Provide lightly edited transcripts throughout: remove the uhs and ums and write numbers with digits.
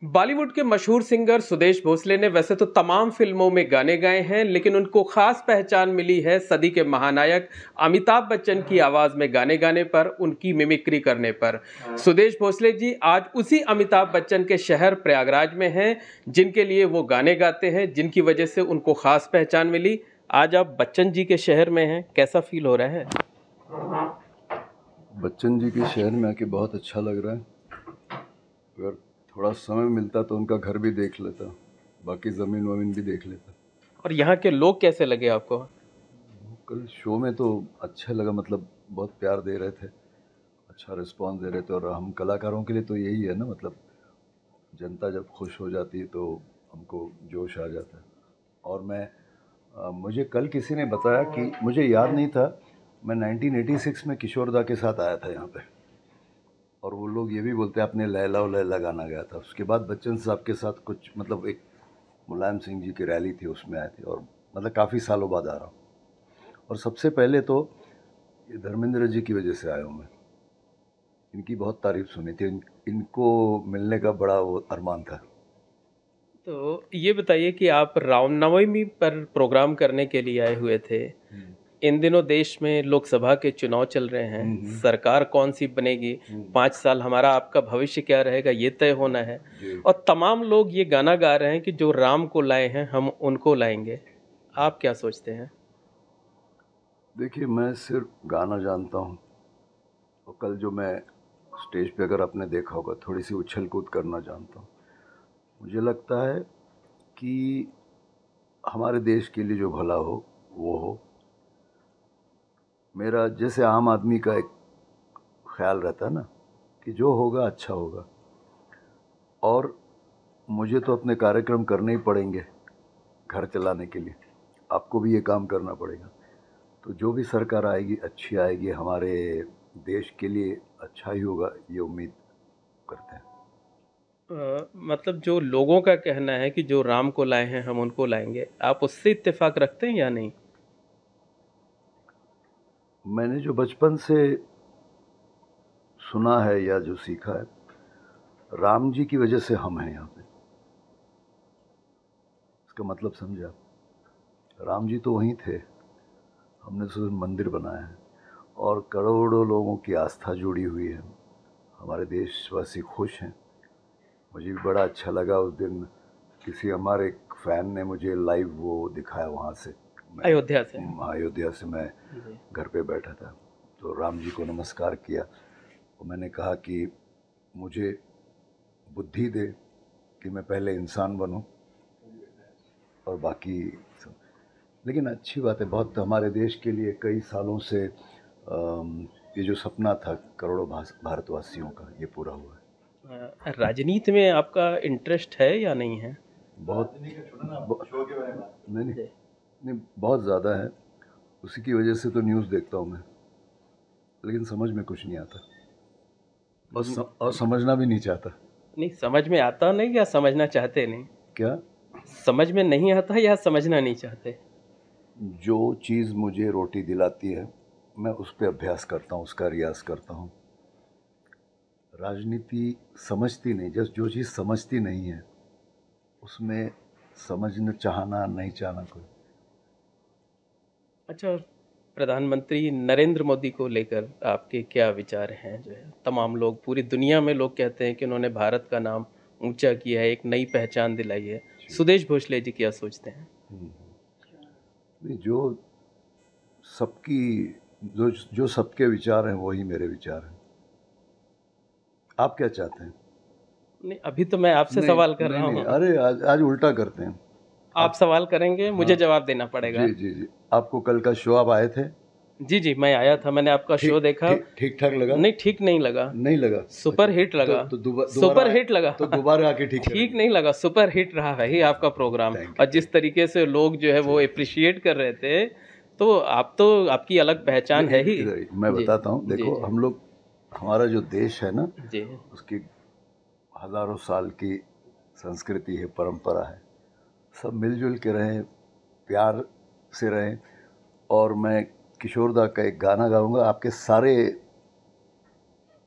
बॉलीवुड के मशहूर सिंगर सुदेश भोसले ने वैसे तो तमाम फिल्मों में गाने गाए हैं, लेकिन उनको खास पहचान मिली है सदी के महानायक अमिताभ बच्चन की आवाज में गाने गाने पर, उनकी मिमिक्री करने पर। सुदेश भोसले जी आज उसी अमिताभ बच्चन के शहर प्रयागराज में हैं, जिनके लिए वो गाने गाते हैं, जिनकी वजह से उनको खास पहचान मिली। आज आप बच्चन जी के शहर में हैं, कैसा फील हो रहा है? बच्चन जी के शहर में आके बहुत अच्छा लग रहा है। अगर थोड़ा समय मिलता तो उनका घर भी देख लेता, बाकी ज़मीन वमीन भी देख लेता। और यहाँ के लोग कैसे लगे आपको? कल शो में तो अच्छा लगा, मतलब बहुत प्यार दे रहे थे, अच्छा रिस्पांस दे रहे थे। और हम कलाकारों के लिए तो यही है ना, मतलब जनता जब खुश हो जाती है तो हमको जोश आ जाता है। और मुझे कल किसी ने बताया कि मुझे याद नहीं था, मैं 1986 में किशोर दा के साथ आया था यहाँ पे, और वो लोग ये भी बोलते हैं आपने लैला ओ लैला गाना गाया था। उसके बाद बच्चन साहब के साथ कुछ, मतलब एक मुलायम सिंह जी की रैली थी, उसमें आए थे, और मतलब काफ़ी सालों बाद आ रहा हूँ। और सबसे पहले तो ये धर्मेंद्र जी की वजह से आया हूँ मैं। इनकी बहुत तारीफ सुनी थी, इनको मिलने का बड़ा वो अरमान था। तो ये बताइए कि आप रामनवमी पर प्रोग्राम करने के लिए आए हुए थे। इन दिनों देश में लोकसभा के चुनाव चल रहे हैं, सरकार कौन सी बनेगी, 5 साल हमारा आपका भविष्य क्या रहेगा, ये तय होना है। और तमाम लोग ये गाना गा रहे हैं कि जो राम को लाए हैं हम उनको लाएंगे। आप क्या सोचते हैं? देखिए, मैं सिर्फ गाना जानता हूँ, और कल जो मैं स्टेज पे, अगर आपने देखा होगा, थोड़ी सी उछल कूद करना जानता हूँ। मुझे लगता है कि हमारे देश के लिए जो भला हो वो हो। मेरा जैसे आम आदमी का एक ख्याल रहता है ना कि जो होगा अच्छा होगा, और मुझे तो अपने कार्यक्रम करने ही पड़ेंगे घर चलाने के लिए, आपको भी ये काम करना पड़ेगा। तो जो भी सरकार आएगी अच्छी आएगी, हमारे देश के लिए अच्छा ही होगा, ये उम्मीद करते हैं। मतलब जो लोगों का कहना है कि जो राम को लाए हैं हम उनको लाएंगे, आप उससे इत्तेफाक रखते हैं या नहीं? मैंने जो बचपन से सुना है या जो सीखा है, राम जी की वजह से हम हैं यहाँ पे। इसका मतलब समझा? राम जी तो वहीं थे, हमने तो मंदिर बनाया है, और करोड़ों लोगों की आस्था जुड़ी हुई है। हमारे देशवासी खुश हैं। मुझे भी बड़ा अच्छा लगा उस दिन, किसी हमारे फैन ने मुझे लाइव वो दिखाया वहाँ से, अयोध्या से मैं घर पे बैठा था, तो राम जी को नमस्कार किया। तो मैंने कहा कि मुझे बुद्धि दे कि मैं पहले इंसान बनूं और बाकी सब। लेकिन अच्छी बात है, बहुत हमारे देश के लिए कई सालों से ये जो सपना था करोड़ों भारतवासियों का, ये पूरा हुआ है। राजनीति में आपका इंटरेस्ट है या नहीं है? बहुत नहीं, बहुत ज़्यादा है। उसी की वजह से तो न्यूज़ देखता हूँ मैं, लेकिन समझ में कुछ नहीं आता, और समझना भी नहीं चाहता। नहीं, समझ में आता नहीं या समझना चाहते नहीं? क्या समझ में नहीं आता या समझना नहीं चाहते? जो चीज़ मुझे रोटी दिलाती है मैं उस पर अभ्यास करता हूँ, उसका रियाज करता हूँ। राजनीति समझती नहीं, जो चीज़ समझती नहीं है उसमें समझना चाहना नहीं चाहना कोई। अच्छा, प्रधानमंत्री नरेंद्र मोदी को लेकर आपके क्या विचार हैं? जो है तमाम लोग, पूरी दुनिया में लोग कहते हैं कि उन्होंने भारत का नाम ऊंचा किया है, एक नई पहचान दिलाई है। सुदेश भोसले जी क्या सोचते हैं? नहीं, जो सबके विचार हैं वही मेरे विचार हैं। आप क्या चाहते हैं? नहीं, अभी तो मैं आपसे सवाल कर रहा हूँ। अरे आज उल्टा करते हैं। आप सवाल करेंगे, मुझे जवाब देना पड़ेगा। जी जी जी। आपको कल का शो आप आए थे? जी, मैं आया था, मैंने आपका शो देखा। ठीक ठाक लगा? नहीं, ठीक नहीं लगा। नहीं लगा? सुपर हिट लगा। सुपर हिट लगा तो दोबारा आके ठीक नहीं लगा, सुपर हिट रहा भाई आपका प्रोग्राम। और जिस तरीके से लोग जो है वो अप्रिशिएट कर रहे थे, तो आपकी अलग पहचान है ही। मैं बताता हूँ, देखो हम लोग, हमारा जो देश है ना जी, उसकी हजारों साल की संस्कृति है, परंपरा है। सब मिलजुल के रहें, प्यार से रहें। और मैं किशोर दा का एक गाना गाऊंगा, आपके सारे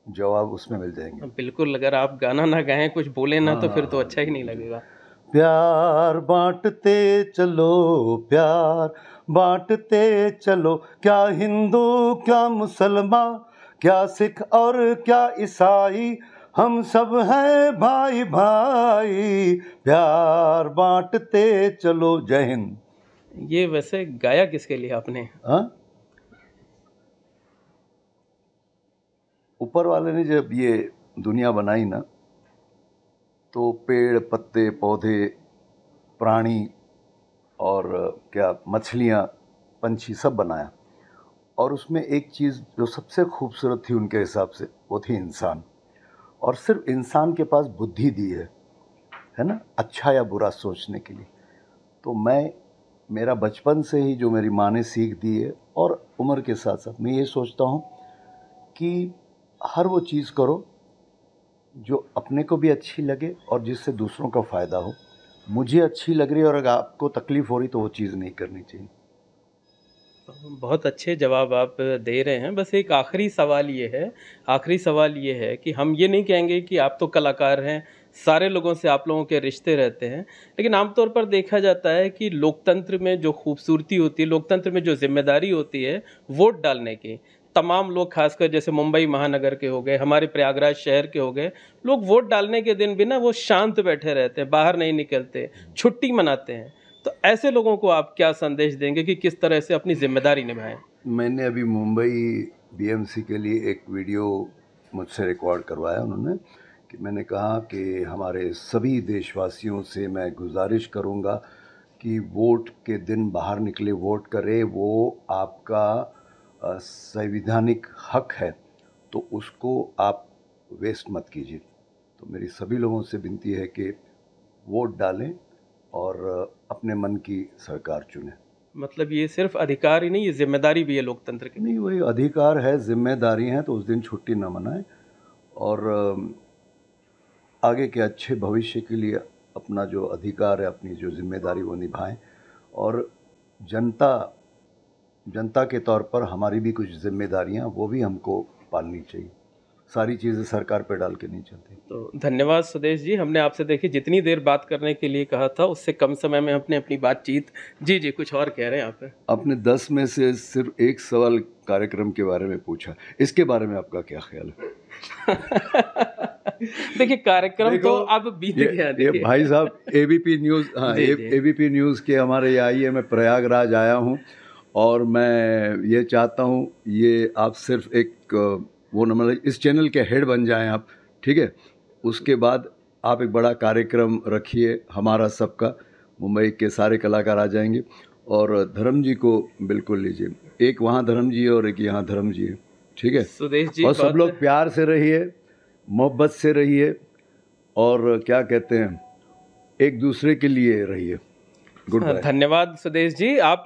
जवाब उसमें मिल जाएंगे। बिल्कुल, अगर आप गाना ना गाएं, कुछ बोले ना, तो फिर तो अच्छा ही नहीं लगेगा। प्यार बांटते चलो, प्यार बांटते चलो, क्या हिंदू क्या मुसलमान, क्या सिख और क्या ईसाई, हम सब हैं भाई भाई, प्यार बांटते चलो। जय हिंद। ये वैसे गाया किसके लिए आपने? ऊपर वाले ने जब ये दुनिया बनाई ना, तो पेड़ पत्ते पौधे प्राणी और क्या मछलियाँ पंछी सब बनाया, और उसमें एक चीज़ जो सबसे खूबसूरत थी उनके हिसाब से, वो थी इंसान। और सिर्फ इंसान के पास बुद्धि दी है ना, अच्छा या बुरा सोचने के लिए। तो मेरा बचपन से ही जो मेरी माँ ने सीख दी है, और उम्र के साथ साथ मैं ये सोचता हूँ कि हर वो चीज़ करो जो अपने को भी अच्छी लगे और जिससे दूसरों का फ़ायदा हो। मुझे अच्छी लग रही है और अगर आपको तकलीफ़ हो रही तो वो चीज़ नहीं करनी चाहिए। बहुत अच्छे जवाब आप दे रहे हैं। बस एक आखिरी सवाल ये है कि हम ये नहीं कहेंगे कि आप तो कलाकार हैं, सारे लोगों से आप लोगों के रिश्ते रहते हैं, लेकिन आमतौर पर देखा जाता है कि लोकतंत्र में जो खूबसूरती होती है, लोकतंत्र में जो जिम्मेदारी होती है वोट डालने की, तमाम लोग, खासकर जैसे मुंबई महानगर के हो गए, हमारे प्रयागराज शहर के हो गए, लोग वोट डालने के दिन भी ना वो शांत बैठे रहते हैं, बाहर नहीं निकलते, छुट्टी मनाते हैं। तो ऐसे लोगों को आप क्या संदेश देंगे कि किस तरह से अपनी जिम्मेदारी निभाएं? मैंने अभी मुंबई बीएमसी के लिए एक वीडियो मुझसे रिकॉर्ड करवाया उन्होंने, कि मैंने कहा कि हमारे सभी देशवासियों से मैं गुजारिश करूंगा कि वोट के दिन बाहर निकले, वोट करें, वो आपका संवैधानिक हक है, तो उसको आप वेस्ट मत कीजिए। तो मेरी सभी लोगों से विनती है कि वोट डालें और अपने मन की सरकार चुनें। मतलब ये सिर्फ अधिकार ही नहीं, ये जिम्मेदारी भी है लोकतंत्र की। नहीं, वही अधिकार है, जिम्मेदारी है, तो उस दिन छुट्टी ना मनाएं और आगे के अच्छे भविष्य के लिए अपना जो अधिकार है, अपनी जो जिम्मेदारी वो निभाएं। और जनता के तौर पर हमारी भी कुछ जिम्मेदारियां वो भी हमको पालनी चाहिए। सारी चीज़ें सरकार पे डाल के नहीं चलती। तो धन्यवाद सुदेश जी, हमने आपसे देखिए जितनी देर बात करने के लिए कहा था उससे कम समय में हमने अपनी बातचीत। जी कुछ और कह रहे हैं आप? आपने 10 में से सिर्फ एक सवाल कार्यक्रम के बारे में पूछा, इसके बारे में आपका क्या ख्याल है? देखिए कार्यक्रम तो अब बीत गया। ये भाई साहब एबीपी न्यूज़, हाँ एबीपी न्यूज़ के हमारे यहाँ आइए, मैं प्रयागराज आया हूँ और मैं ये चाहता हूँ ये आप सिर्फ एक वो न, मतलब इस चैनल के हेड बन जाएं आप, ठीक है? उसके बाद आप एक बड़ा कार्यक्रम रखिए हमारा सबका, मुंबई के सारे कलाकार आ जाएंगे और धर्म जी को बिल्कुल लीजिए, एक वहाँ धर्म जी और एक यहाँ धर्म जी है, ठीक है? सुदेश जी, और सब लोग प्यार से रहिए, मोहब्बत से रहिए और क्या कहते हैं, एक दूसरे के लिए रहिए। Good bye. धन्यवाद सुदेश जी। आप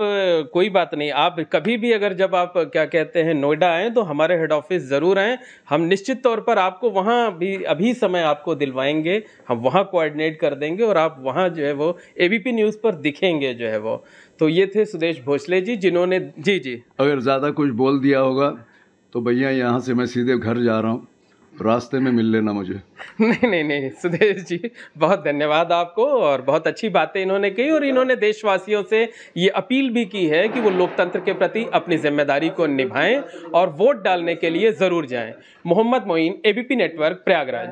कोई बात नहीं, आप कभी भी अगर जब आप क्या कहते हैं नोएडा आएँ तो हमारे हेड ऑफिस ज़रूर आएँ, हम निश्चित तौर पर आपको वहाँ भी अभी समय आपको दिलवाएंगे, हम वहाँ कोऑर्डिनेट कर देंगे और आप वहाँ जो है वो एबीपी न्यूज़ पर दिखेंगे जो है वो। तो ये थे सुदेश भोसले जी, जिन्होंने जी अगर ज़्यादा कुछ बोल दिया होगा तो भैया यहाँ से मैं सीधे घर जा रहा हूँ, रास्ते में मिल लेना मुझे। नहीं सुदेश जी, बहुत धन्यवाद आपको, और बहुत अच्छी बातें इन्होंने कही और इन्होंने देशवासियों से ये अपील भी की है कि वो लोकतंत्र के प्रति अपनी जिम्मेदारी को निभाएं और वोट डालने के लिए ज़रूर जाएं। Mohammad Moin, ABP network, Prayagraj.